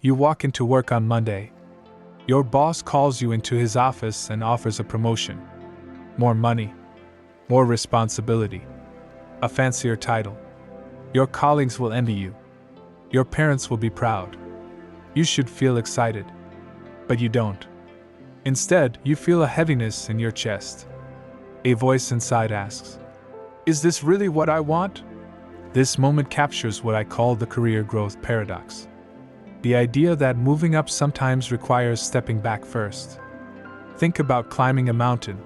You walk into work on Monday. Your boss calls you into his office and offers a promotion. More money. More responsibility. A fancier title. Your colleagues will envy you. Your parents will be proud. You should feel excited. But you don't. Instead, you feel a heaviness in your chest. A voice inside asks, "Is this really what I want?" This moment captures what I call the career growth paradox. The idea that moving up sometimes requires stepping back first. Think about climbing a mountain.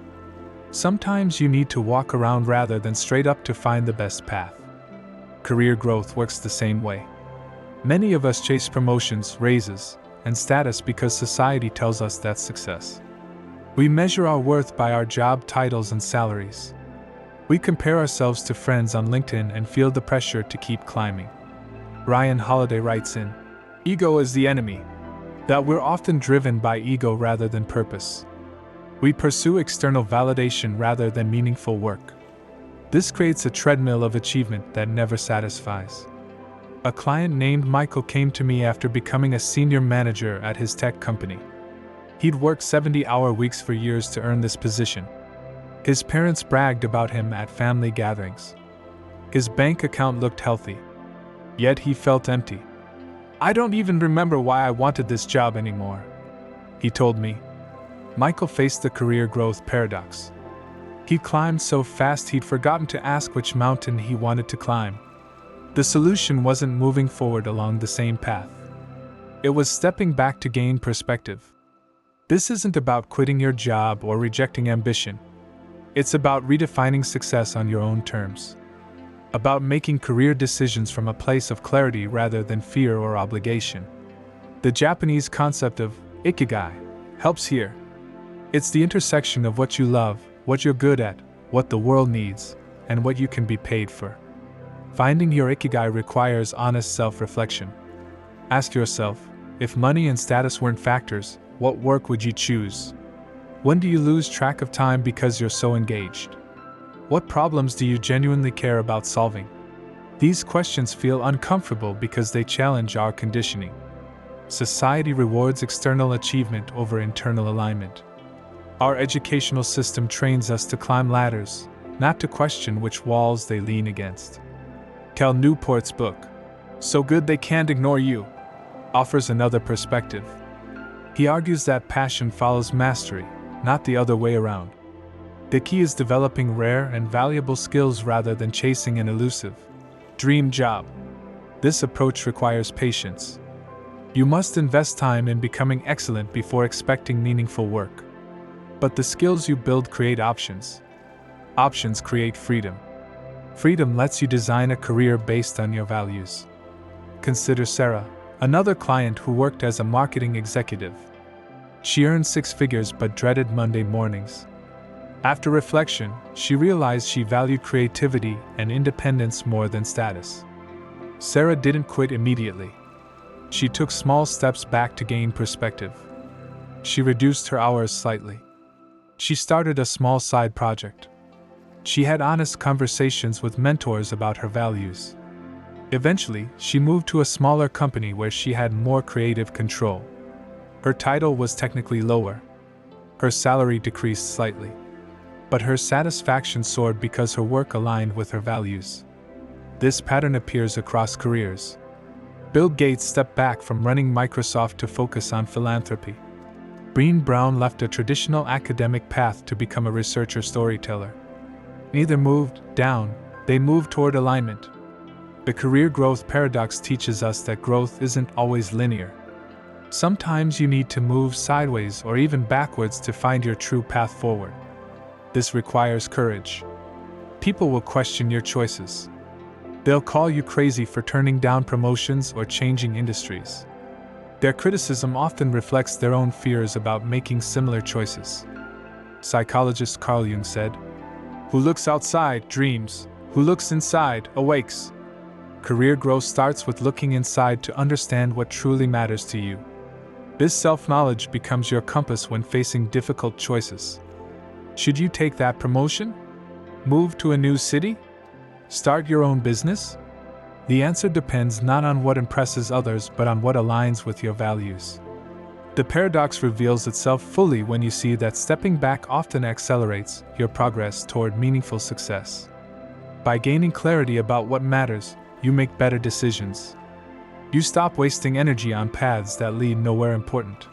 Sometimes you need to walk around rather than straight up to find the best path. Career growth works the same way. Many of us chase promotions, raises, and status because society tells us that's success. We measure our worth by our job titles and salaries. We compare ourselves to friends on LinkedIn and feel the pressure to keep climbing. Ryan Holiday writes in, "Ego is the enemy," that we're often driven by ego rather than purpose. We pursue external validation rather than meaningful work. This creates a treadmill of achievement that never satisfies. A client named Michael came to me after becoming a senior manager at his tech company. He'd worked 70-hour weeks for years to earn this position. His parents bragged about him at family gatherings. His bank account looked healthy. Yet he felt empty. "I don't even remember why I wanted this job anymore," he told me. Michael faced the career growth paradox. He climbed so fast he'd forgotten to ask which mountain he wanted to climb. The solution wasn't moving forward along the same path. It was stepping back to gain perspective. This isn't about quitting your job or rejecting ambition. It's about redefining success on your own terms. About making career decisions from a place of clarity rather than fear or obligation. The Japanese concept of ikigai helps here. It's the intersection of what you love, what you're good at, what the world needs, and what you can be paid for. Finding your ikigai requires honest self-reflection. Ask yourself, if money and status weren't factors, what work would you choose? When do you lose track of time because you're so engaged? What problems do you genuinely care about solving? These questions feel uncomfortable because they challenge our conditioning. Society rewards external achievement over internal alignment. Our educational system trains us to climb ladders, not to question which walls they lean against. Cal Newport's book, "So Good They Can't Ignore You," offers another perspective. He argues that passion follows mastery, not the other way around. The key is developing rare and valuable skills rather than chasing an elusive dream job. This approach requires patience. You must invest time in becoming excellent before expecting meaningful work. But the skills you build create options. Options create freedom. Freedom lets you design a career based on your values. Consider Sarah, another client who worked as a marketing executive. She earned 6 figures but dreaded Monday mornings. After reflection, she realized she valued creativity and independence more than status. Sarah didn't quit immediately. She took small steps back to gain perspective. She reduced her hours slightly. She started a small side project. She had honest conversations with mentors about her values. Eventually, she moved to a smaller company where she had more creative control. Her title was technically lower. Her salary decreased slightly. But her satisfaction soared because her work aligned with her values. This pattern appears across careers. Bill Gates stepped back from running Microsoft to focus on philanthropy. Brené Brown left a traditional academic path to become a researcher storyteller. Neither moved down, they moved toward alignment. The career growth paradox teaches us that growth isn't always linear. Sometimes you need to move sideways or even backwards to find your true path forward. This requires courage. People will question your choices. They'll call you crazy for turning down promotions or changing industries. Their criticism often reflects their own fears about making similar choices. Psychologist Carl Jung said, "Who looks outside dreams, who looks inside awakes." Career growth starts with looking inside to understand what truly matters to you. This self-knowledge becomes your compass when facing difficult choices. Should you take that promotion? Move to a new city? Start your own business? The answer depends not on what impresses others but on what aligns with your values. The paradox reveals itself fully when you see that stepping back often accelerates your progress toward meaningful success. By gaining clarity about what matters, you make better decisions. You stop wasting energy on paths that lead nowhere important.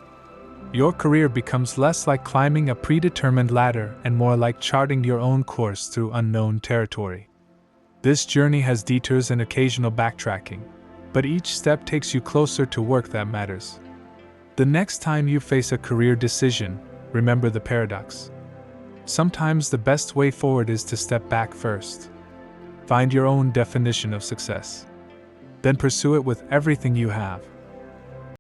Your career becomes less like climbing a predetermined ladder and more like charting your own course through unknown territory. This journey has detours and occasional backtracking, but each step takes you closer to work that matters. The next time you face a career decision, remember the paradox. Sometimes the best way forward is to step back first. Find your own definition of success. Then pursue it with everything you have.